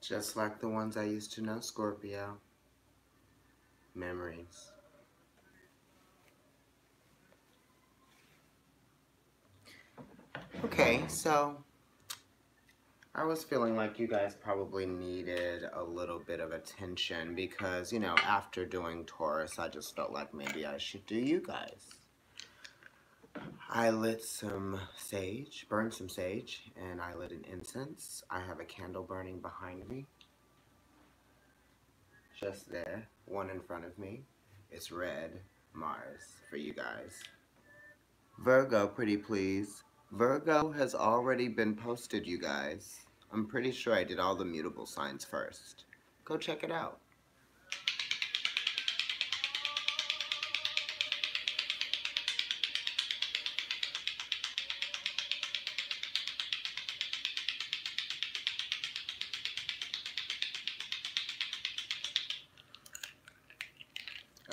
Just like the ones I used to know, Scorpio. Memories. Okay, so I was feeling like you guys probably needed a little bit of attention because, after doing Taurus, I just felt like maybe I should do you guys. I lit some sage, burned some sage, and I lit an incense. I have a candle burning behind me, just there, one in front of me. It's red, Mars, for you guys. Virgo, pretty please. Virgo has already been posted, you guys. I'm pretty sure I did all the mutable signs first. Go check it out.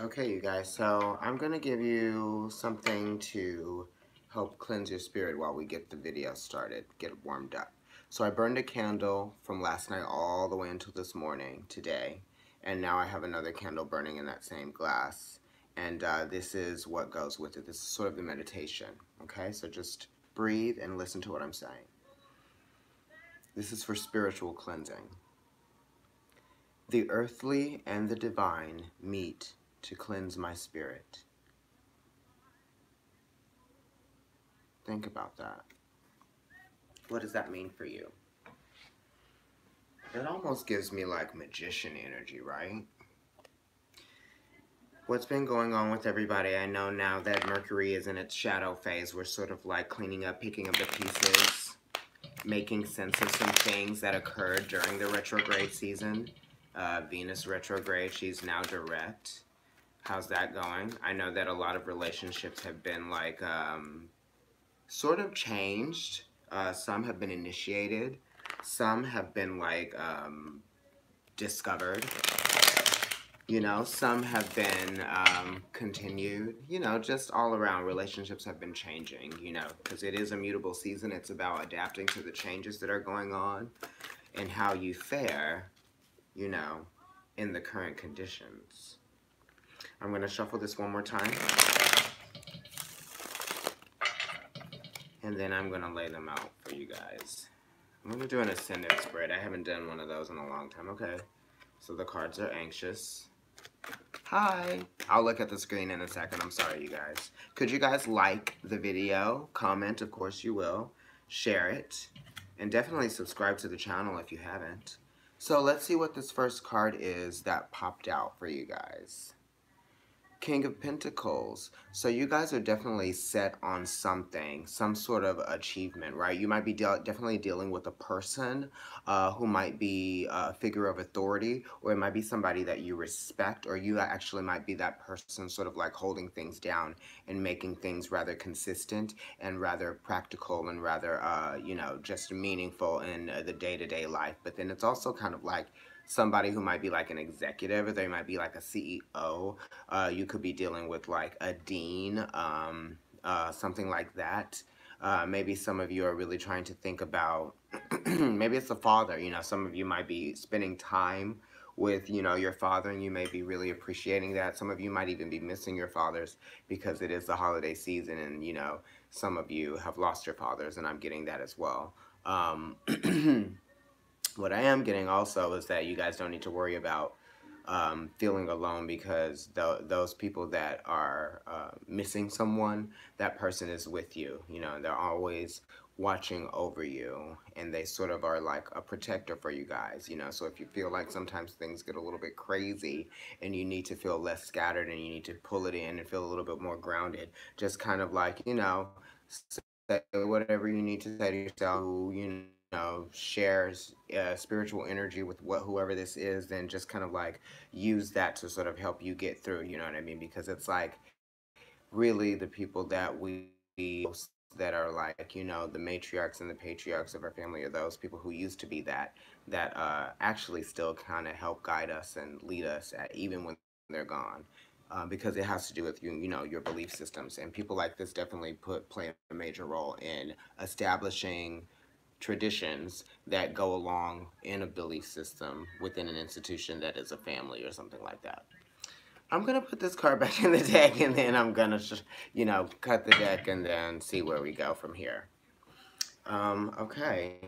Okay, you guys, so I'm going to give you something to help cleanse your spirit while we get the video started, get it warmed up. So I burned a candle from last night all the way until this morning, today, and now I have another candle burning in that same glass, and this is what goes with it. This is sort of the meditation, okay? So just breathe and listen to what I'm saying. This is for spiritual cleansing. The earthly and the divine meet to cleanse my spirit. Think about that. What does that mean for you? It almost gives me like magician energy, right? What's been going on with everybody? I know now that Mercury is in its shadow phase, we're sort of like cleaning up, picking up the pieces, making sense of some things that occurred during the retrograde season. Venus retrograde, she's now direct. How's that going? I know that a lot of relationships have been like sort of changed. Some have been initiated. Some have been like discovered. Some have been continued. Just all around relationships have been changing, because it is a mutable season. It's about adapting to the changes that are going on and how you fare, in the current conditions. I'm going to shuffle this one more time. And then I'm going to lay them out for you guys. I'm going to do an ascendant spread. I haven't done one of those in a long time. Okay. So the cards are anxious. Hi. I'll look at the screen in a second. I'm sorry, you guys. Could you guys like the video? Comment, of course you will. Share it. And definitely subscribe to the channel if you haven't. So let's see what this first card is that popped out for you guys. King of Pentacles. So you guys are definitely set on something, some sort of achievement, right? You might be definitely dealing with a person who might be a figure of authority, or it might be somebody that you respect, or you actually might be that person sort of like holding things down and making things rather consistent and rather practical and rather, just meaningful in the day-to-day life. But then it's also kind of like somebody who might be like an executive, or they might be like a CEO. You could be dealing with like a dean, something like that. Maybe some of you are really trying to think about, maybe it's a father, some of you might be spending time with, your father, and you may be really appreciating that. Some of you might even be missing your fathers because it is the holiday season, and, some of you have lost your fathers, and I'm getting that as well. What I am getting also is that you guys don't need to worry about feeling alone, because those people that are missing someone, that person is with you. They're always watching over you, and they sort of are like a protector for you guys. So if you feel like sometimes things get a little bit crazy and you need to feel less scattered and you need to pull it in and feel a little bit more grounded, just kind of like, say whatever you need to say to yourself, shares spiritual energy with whoever this is, then just kind of like use that to sort of help you get through, you know what I mean? Because it's like really the people that we that are like, the matriarchs and the patriarchs of our family are those people who used to be that actually still kind of help guide us and lead us even when they're gone. Because it has to do with your belief systems, and people like this definitely play a major role in establishing traditions that go along in a belief system within an institution that is a family or something like that. I'm gonna put this card back in the deck, and then I'm gonna, cut the deck and then see where we go from here. Okay.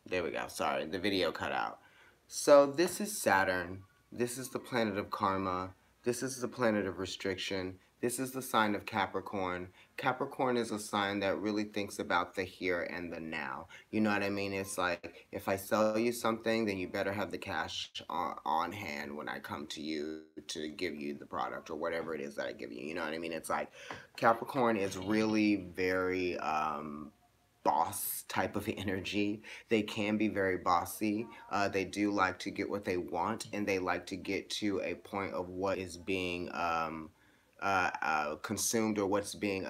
There we go. Sorry, the video cut out. So this is Saturn. This is the planet of karma. This is the planet of restriction. This is the sign of Capricorn. Capricorn is a sign that really thinks about the here and the now. You know what I mean? It's like, if I sell you something, then you better have the cash on hand when I come to you to give you the product or whatever it is that I give you. You know what I mean? It's like Capricorn is really very boss type of energy. They can be very bossy. They do like to get what they want, and they like to get to a point of what is being consumed or what's being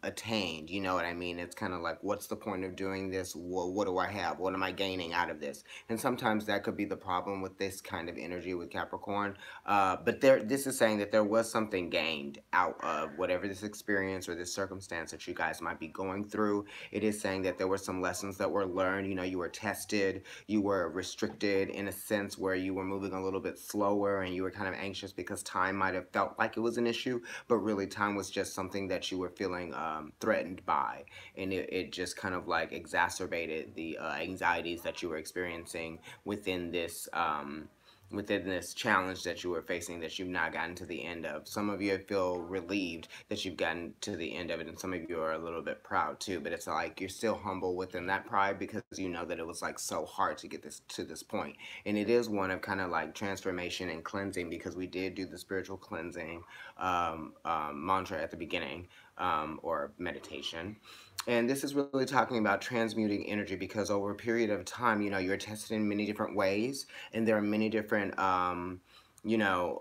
attained. You know what I mean? It's kind of like, what's the point of doing this? What do I have? What am I gaining out of this? And sometimes that could be the problem with this kind of energy with Capricorn. But this is saying that there was something gained out of whatever this experience or this circumstance that you guys might be going through. It is saying that there were some lessons that were learned. You know, you were tested, you were restricted in a sense where you were moving a little bit slower and you were kind of anxious because time might have felt like it was an issue, but really time was just something that you were feeling threatened by, and it just kind of like exacerbated the anxieties that you were experiencing within this challenge that you were facing that you've not gotten to the end of. Some of you feel relieved that you've gotten to the end of it, and some of you are a little bit proud too, but it's like you're still humble within that pride because you know that it was like so hard to get this to this point. And it is one of kind of like transformation and cleansing, because we did do the spiritual cleansing mantra at the beginning, or meditation. And this is really talking about transmuting energy, because over a period of time, you know, you're tested in many different ways, and there are many different,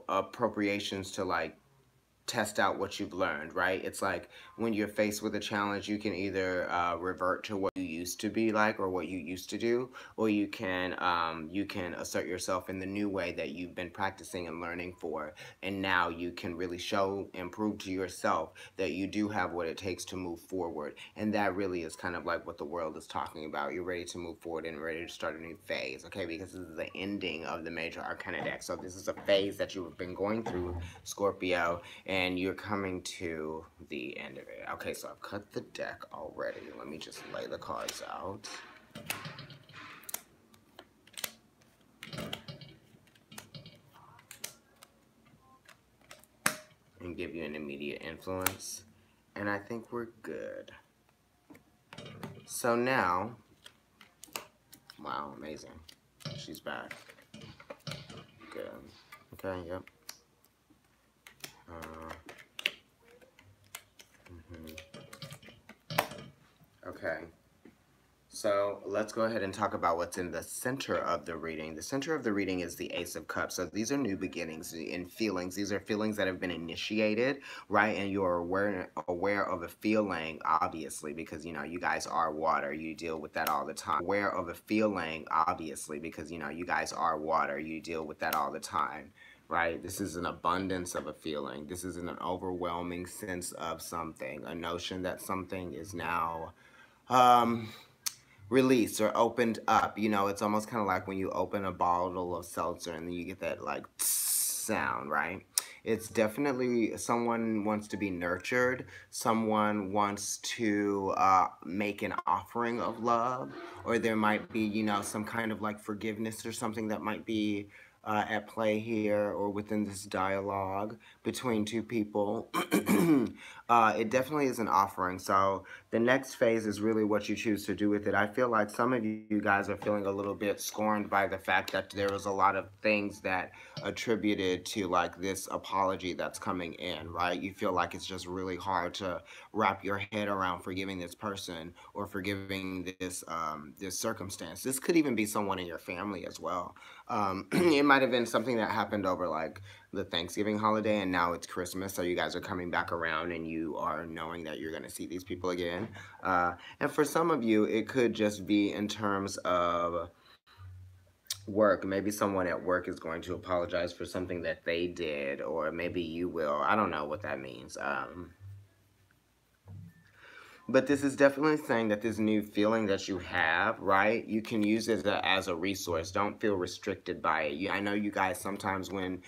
appropriations to like test out what you've learned, right? It's like when you're faced with a challenge, you can either revert to what you used to be like or what you used to do, or you can assert yourself in the new way that you've been practicing and learning for, and now you can really show and prove to yourself that you do have what it takes to move forward. And that really is kind of like what the world is talking about. You're ready to move forward and ready to start a new phase, okay? Because this is the ending of the major arcana deck. So this is a phase that you've been going through, Scorpio, and you're coming to the end of it. Okay, so I've cut the deck already. Let me just lay the cards out. And give you an immediate influence. And I think we're good. So now, wow, amazing. She's back. Good. Okay, yep. Okay, so let's go ahead and talk about what's in the center of the reading. The center of the reading is the Ace of Cups. So these are new beginnings and feelings. These are feelings that have been initiated, right? And you're aware of a feeling, obviously, because, you know, you guys are water. You deal with that all the time. Aware of a feeling, obviously, because, you know, you guys are water. You deal with that all the time. Right? This is an abundance of a feeling. This is an overwhelming sense of something, a notion that something is now released or opened up. You know, it's almost kind of like when you open a bottle of seltzer and then you get that like sound, right? It's definitely someone wants to be nurtured. Someone wants to make an offering of love, or there might be, you know, some kind of like forgiveness or something that might be at play here or within this dialogue between two people. It definitely is an offering. So the next phase is really what you choose to do with it. I feel like some of you guys are feeling a little bit scorned by the fact that there was a lot of things that attributed to like this apology that's coming in, right? You feel like it's just really hard to wrap your head around forgiving this person or forgiving this circumstance. This could even be someone in your family as well. It might have been something that happened over like the Thanksgiving holiday, and now it's Christmas, so you guys are coming back around and you are knowing that you're going to see these people again. And for some of you, it could just be in terms of work. Maybe someone at work is going to apologize for something that they did, or maybe you will. I don't know what that means. But this is definitely saying that this new feeling that you have, right? You can use it as a resource. Don't feel restricted by it. I know you guys sometimes when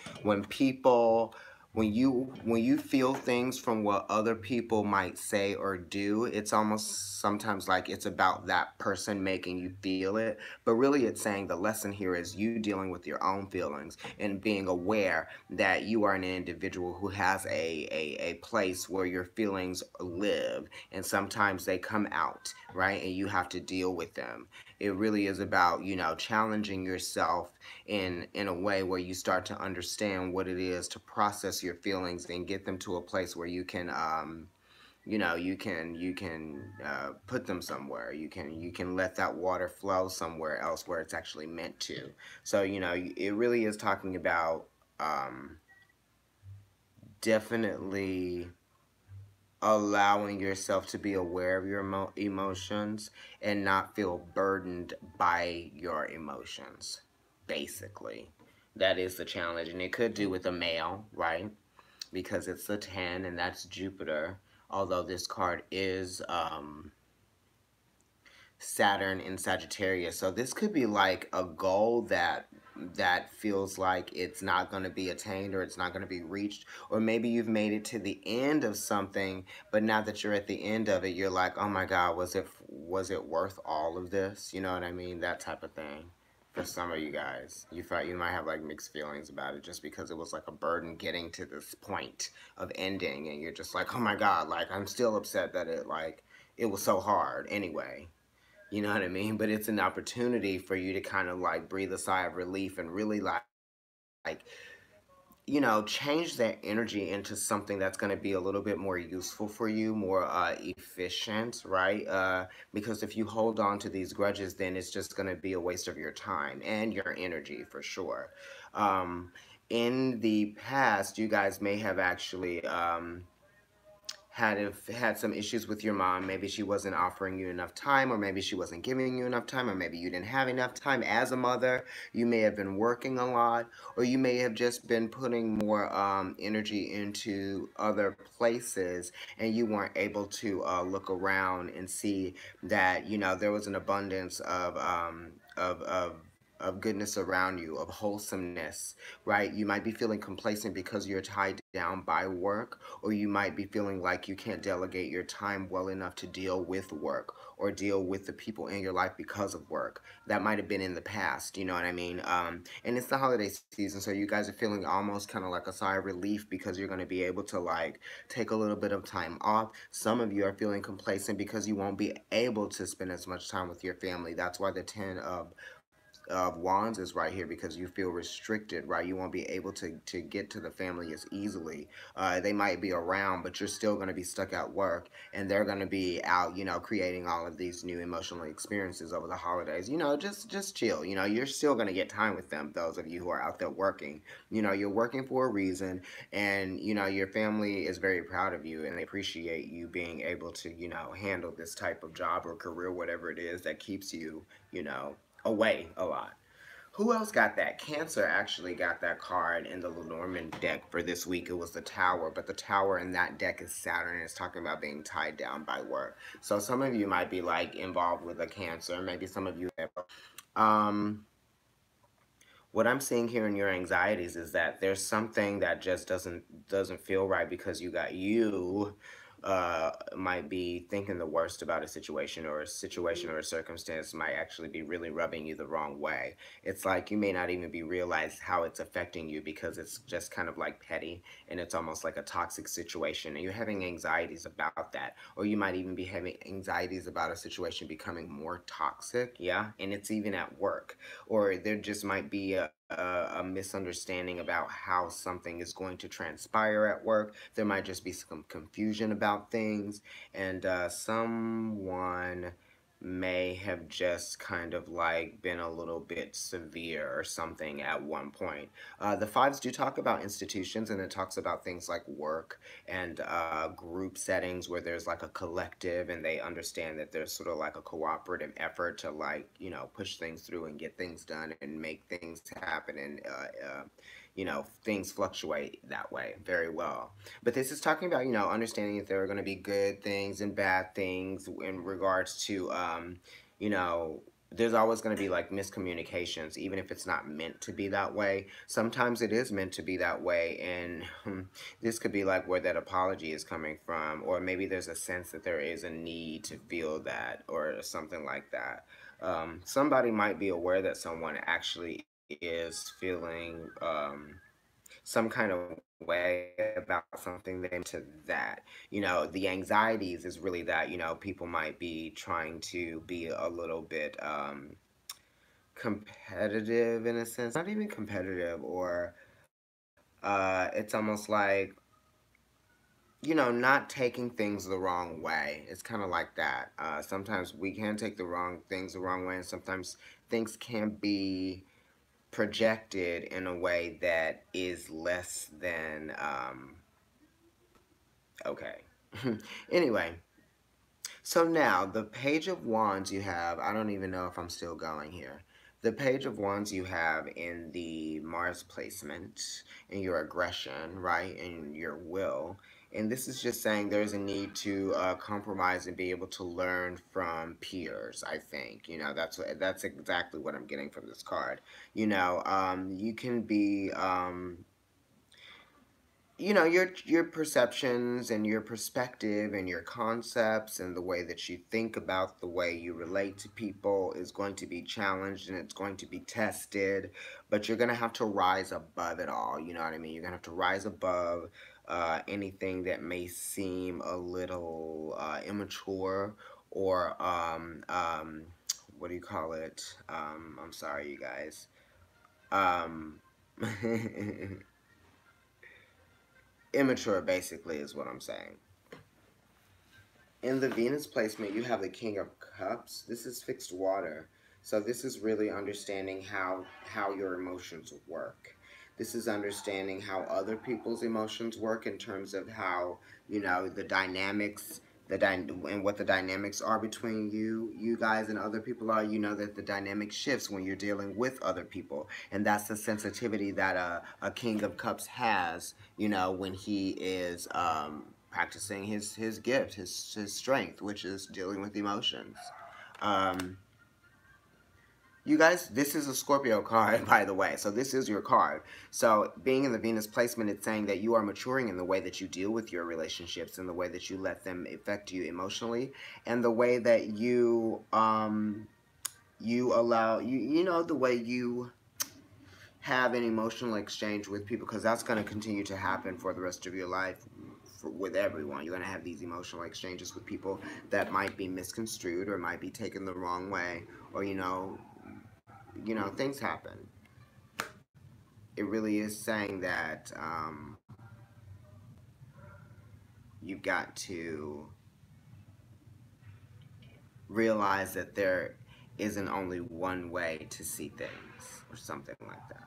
people when you feel things from what other people might say or do, it's almost sometimes like it's about that person making you feel it. But really it's saying the lesson here is you dealing with your own feelings and being aware that you are an individual who has a place where your feelings live, and sometimes they come out, right? And you have to deal with them. It really is about, challenging yourself in a way where you start to understand what it is to process your feelings and get them to a place where you can put them somewhere. You can let that water flow somewhere else where it's actually meant to. So it really is talking about definitely allowing yourself to be aware of your emotions and not feel burdened by your emotions, basically. That is the challenge, and it could do with a male, right? Because it's the 10 and that's Jupiter, although this card is Saturn in Sagittarius. So this could be like a goal that feels like it's not going to be attained, or it's not going to be reached, or maybe you've made it to the end of something, but now that you're at the end of it, you're like, "Oh my god, was it worth all of this?" You know what I mean? That type of thing. For some of you guys, you might have like mixed feelings about it, just because it was like a burden getting to this point of ending, and you're just like, "Oh my god, like I'm still upset that it was so hard anyway." You know what I mean? But it's an opportunity for you to kind of like breathe a sigh of relief and really like change that energy into something that's going to be a little bit more useful for you, more efficient, right? Because if you hold on to these grudges, then it's just going to be a waste of your time and your energy for sure. Um, in the past, you guys may have actually had some issues with your mom. Maybe she wasn't offering you enough time, or maybe she wasn't giving you enough time, or maybe you didn't have enough time as a mother. You may have been working a lot, or you may have just been putting more energy into other places, and you weren't able to look around and see that there was an abundance of goodness around you, of wholesomeness, right? You might be feeling complacent because you're tied down by work, or you might be feeling like you can't delegate your time well enough to deal with work or deal with the people in your life because of work. That might have been in the past, you know what I mean? And it's the holiday season, so you guys are feeling almost kind of like a sigh of relief because you're going to be able to like take a little bit of time off. Some of you are feeling complacent because you won't be able to spend as much time with your family. That's why the 10 of wands is right here, because you feel restricted, right? You won't be able to get to the family as easily. They might be around, but you're still going to be stuck at work, and they're going to be out, creating all of these new emotional experiences over the holidays. Just chill. You're still going to get time with them. Those of you who are out there working, you're working for a reason, and your family is very proud of you, and they appreciate you being able to handle this type of job or career, whatever it is that keeps you you know away a lot. Who else got that? Cancer actually got that card in the Lenormand deck for this week. It was the Tower, but the Tower in that deck is Saturn, and it's talking about being tied down by work. So some of you might be like involved with a Cancer. Maybe some of you have. Um, what I'm seeing here in your anxieties is that there's something that just doesn't feel right, because you might be thinking the worst about a situation, or a situation or a circumstance might actually be really rubbing you the wrong way. It's like you may not even be realize how it's affecting you, because it's just kind of like petty, and it's almost like a toxic situation, and you're having anxieties about that. Or you might even be having anxieties about a situation becoming more toxic, yeah, and it's even at work. Or there just might be a misunderstanding about how something is going to transpire at work. There might just be some confusion about things, and someone may have just kind of like been a little bit severe or something at one point. The fives do talk about institutions, and it talks about things like work and group settings where there's like a collective and they understand that there's sort of like a cooperative effort to like, you know, push things through and get things done and make things happen, and you know, things fluctuate that way very well. But this is talking about, you know, understanding that there are going to be good things and bad things in regards to, you know, there's always going to be like miscommunications, even if it's not meant to be that way. Sometimes it is meant to be that way, and this could be like where that apology is coming from, or maybe there's a sense that there is a need to feel that, or something like that. Somebody might be aware that someone actually is feeling some kind of way about something they to that. You know, the anxieties is really that, you know, people might be trying to be a little bit competitive in a sense, not even competitive, or it's almost like, you know, not taking things the wrong way. It's kind of like that. Sometimes we can take the wrong things the wrong way, and sometimes things can be projected in a way that is less than okay. Anyway, so now the Page of Wands you have, I don't even know if I'm still going here. The Page of Wands you have in the Mars placement, in your aggression, right, and your will. And this is just saying there's a need to compromise and be able to learn from peers, I think. You know, that's exactly what I'm getting from this card. You know, you can be you know, your perceptions and your perspective and your concepts and the way that you think about the way you relate to people is going to be challenged, and it's going to be tested, but you're going to have to rise above it all. You know what I mean? You're going to have to rise above anything that may seem a little immature, or what do you call it, I'm sorry, you guys, um immature, basically, is what I'm saying. In the Venus placement, you have the King of Cups. This is fixed water. So this is really understanding how your emotions work. This is understanding how other people's emotions work in terms of how, you know, the dynamics, and what the dynamics are between you guys and other people are. You know that the dynamic shifts when you're dealing with other people, and that's the sensitivity that a King of Cups has, you know, when he is practicing his gift, his strength, which is dealing with emotions. Um, you guys, this is a Scorpio card, by the way. So this is your card. So being in the Venus placement, it's saying that you are maturing in the way that you deal with your relationships, and the way that you let them affect you emotionally, and the way that you allow you know, the way you have an emotional exchange with people, because that's going to continue to happen for the rest of your life, with everyone. You're going to have these emotional exchanges with people that might be misconstrued or might be taken the wrong way, or you know, things happen. It really is saying that you've got to realize that there isn't only one way to see things, or something like that.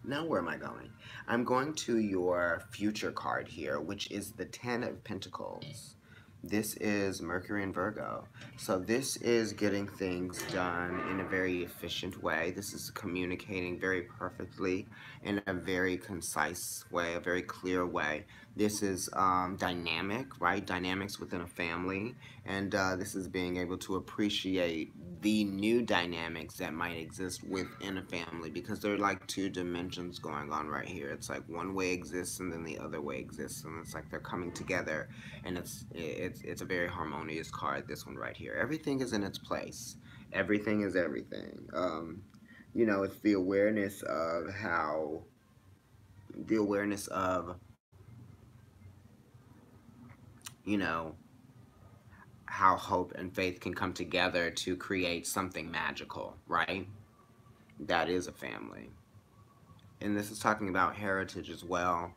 Now where am I going? I'm going to your future card here, which is the Ten of Pentacles. This is Mercury and Virgo. So this is getting things done in a very efficient way. This is communicating very perfectly in a very concise way, a very clear way. This is dynamic, right? Dynamics within a family. And this is being able to appreciate the new dynamics that might exist within a family, because there are like two dimensions going on right here. It's like one way exists and then the other way exists, and it's like they're coming together, and it's a very harmonious card, this one right here. Everything is in its place. Everything is everything. You know, it's the awareness of how the awareness of, you know, how hope and faith can come together to create something magical, right? That is a family. And this is talking about heritage as well,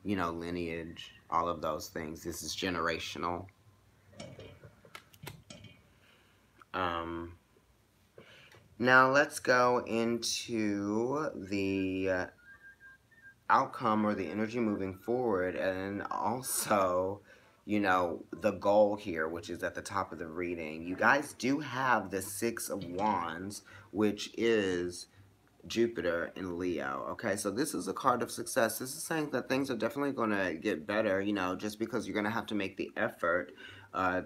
you know, lineage, all of those things. This is generational. Now let's go into the outcome or the energy moving forward, and also, you know, the goal here, which is at the top of the reading. You guys do have the Six of Wands, which is Jupiter in Leo. Okay, so this is a card of success. This is saying that things are definitely going to get better, you know, just because you're going to have to make the effort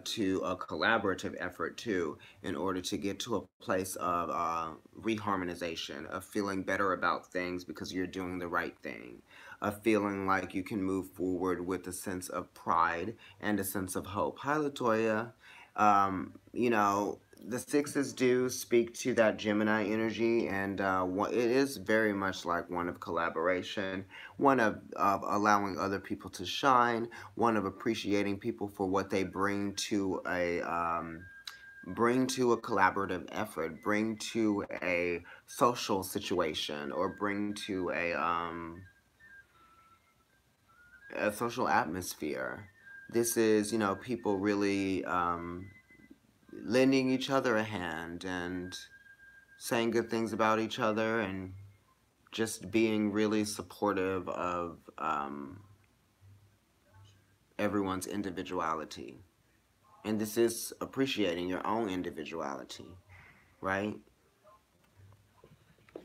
to a collaborative effort too, in order to get to a place of reharmonization, of feeling better about things because you're doing the right thing, of feeling like you can move forward with a sense of pride and a sense of hope. Hi, Latoya. You know, the sixes do speak to that Gemini energy, and it is very much like one of collaboration, one of allowing other people to shine, one of appreciating people for what they bring to a collaborative effort, bring to a social situation, or bring to a social atmosphere. This is, you know, people really lending each other a hand and saying good things about each other and just being really supportive of everyone's individuality. And this is appreciating your own individuality, right?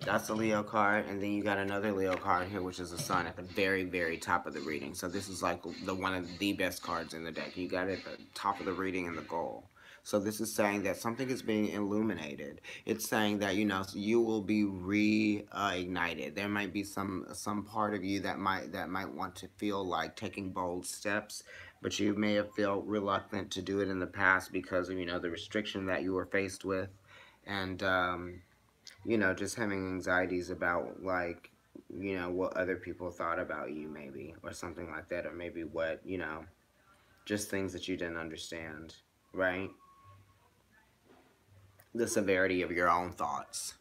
That's the Leo card, and then you got another Leo card here, which is the Sun at the very, very top of the reading. So this is like the one of the best cards in the deck. You got it at the top of the reading and the goal. So this is saying that something is being illuminated. It's saying that, you know, you will be reignited. There might be some part of you that might want to feel like taking bold steps, but you may have felt reluctant to do it in the past because of, you know, the restriction that you were faced with, and you know, just having anxieties about, like, you know, what other people thought about you, maybe, or something like that, or maybe what, you know, just things that you didn't understand, right? The severity of your own thoughts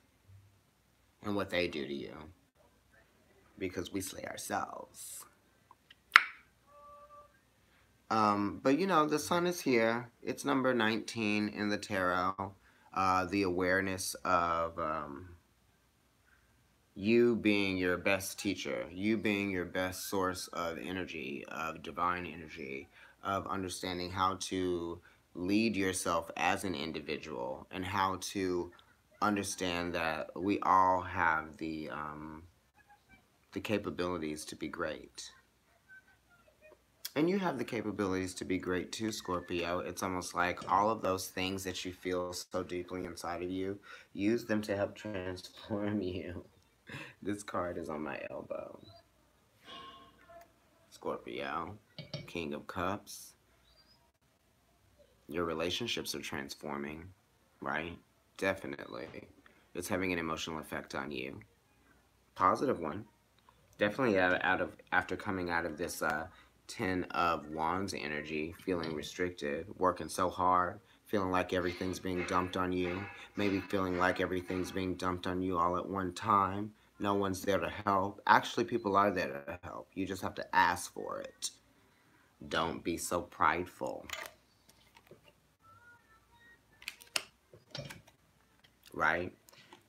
and what they do to you, because we slay ourselves. But you know, the Sun is here. It's number 19 in the tarot. The awareness of you being your best teacher, you being your best source of energy, of divine energy, of understanding how to lead yourself as an individual, and how to understand that we all have the capabilities to be great. And you have the capabilities to be great too, Scorpio. It's almost like all of those things that you feel so deeply inside of you, use them to help transform you. This card is on my elbow. Scorpio, King of Cups. Your relationships are transforming, right? Definitely. It's having an emotional effect on you. Positive one. Definitely out of after coming out of this Ten of Wands energy, feeling restricted, working so hard, feeling like everything's being dumped on you, maybe feeling like everything's being dumped on you all at one time. No one's there to help. Actually, people are there to help. You just have to ask for it. Don't be so prideful, right?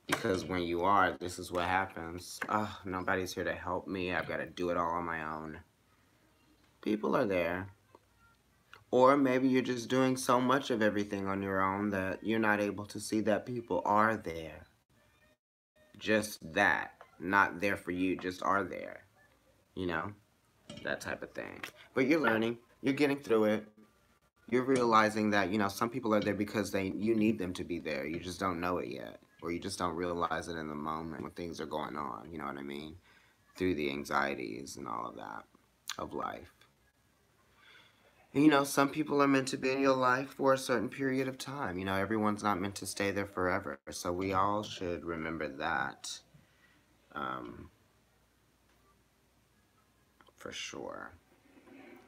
Because when you are, this is what happens. Oh, nobody's here to help me. I've got to do it all on my own. People are there. Or maybe you're just doing so much of everything on your own that you're not able to see that people are there. Just that. Not there for you, just are there. You know? That type of thing. But you're learning. You're getting through it. You're realizing that, you know, some people are there because you need them to be there. You just don't know it yet. Or you just don't realize it in the moment when things are going on. You know what I mean? Through the anxieties and all of that of life. You know, some people are meant to be in your life for a certain period of time. You know, everyone's not meant to stay there forever. So we all should remember that, um, for sure.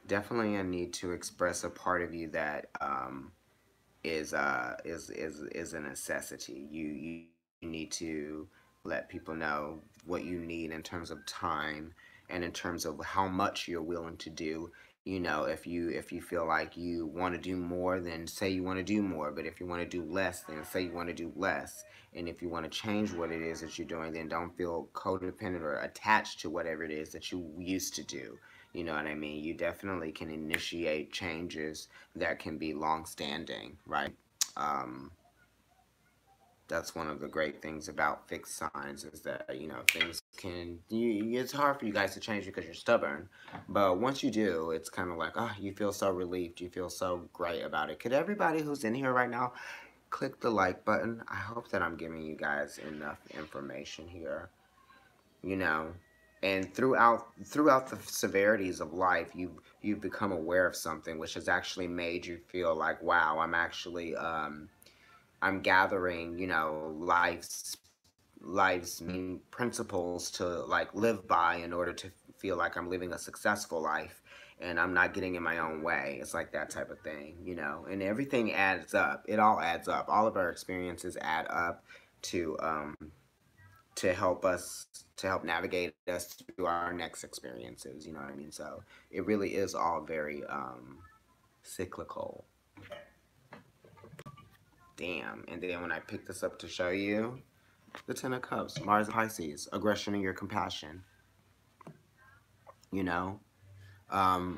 Definitely a need to express a part of you that is a necessity. You need to let people know what you need in terms of time and in terms of how much you're willing to do You know, if you feel like you want to do more, then say you want to do more. But if you want to do less, then say you want to do less. And if you want to change what it is that you're doing, then don't feel codependent or attached to whatever it is that you used to do. You know what I mean? You definitely can initiate changes that can be long standing, right? Um, that's one of the great things about fixed signs is that things can it's hard for you guys to change because you're stubborn, but once you do, it's kind of like, oh, you feel so relieved, you feel so great about it. Could everybody who's in here right now click the like button? I hope that I'm giving you guys enough information here, you know and throughout the severities of life, you've become aware of something which has actually made you feel like, wow, I'm gathering, life's main principles to like live by in order to feel like I'm living a successful life and I'm not getting in my own way. It's like that type of thing. And everything adds up. It all adds up. All of our experiences add up to to help us to help navigate us through our next experiences. You know what I mean? So it really is all very cyclical. Damn. And then when I pick this up to show you, the Ten of Cups, Mars and Pisces, aggression and your compassion. You know,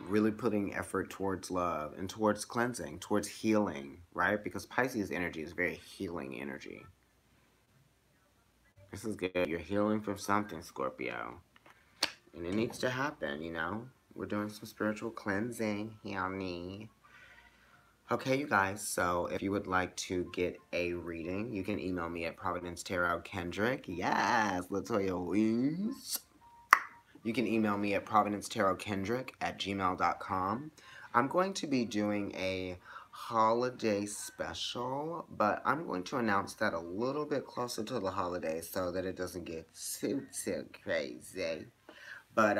really putting effort towards love and towards cleansing, towards healing, right? Because Pisces energy is very healing energy. This is good. You're healing from something, Scorpio. And it needs to happen. We're doing some spiritual cleansing, healing. Okay, you guys, so if you would like to get a reading, you can email me at Providence Tarot Kendrick. Yes, Latoya Wings. You can email me at providencetarotKendrick@gmail.com. I'm going to be doing a holiday special, but I'm going to announce that a little bit closer to the holidays so that it doesn't get too crazy. But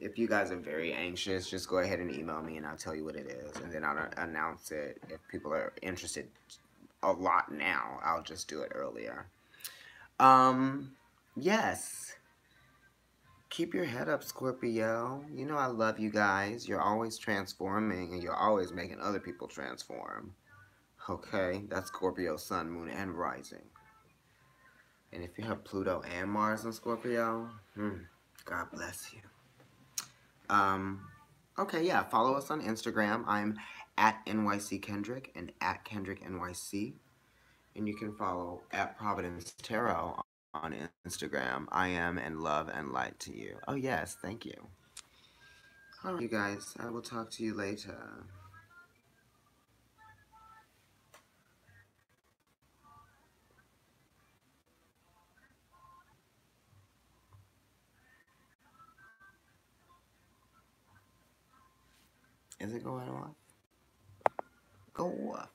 if you guys are very anxious, just go ahead and email me and I'll tell you what it is. And then I'll announce it. If people are interested a lot now, I'll just do it earlier. Yes. Keep your head up, Scorpio. You know I love you guys. You're always transforming and you're always making other people transform. Okay? That's Scorpio, Sun, Moon, and Rising. And if you have Pluto and Mars in Scorpio, God bless you. Okay, yeah, follow us on Instagram. I'm at NYC Kendrick and at Kendrick NYC. And you can follow at Providence Tarot on Instagram. I am and love and light to you. Oh, yes, thank you. All right, you guys, I will talk to you later. Is it going off? Go off.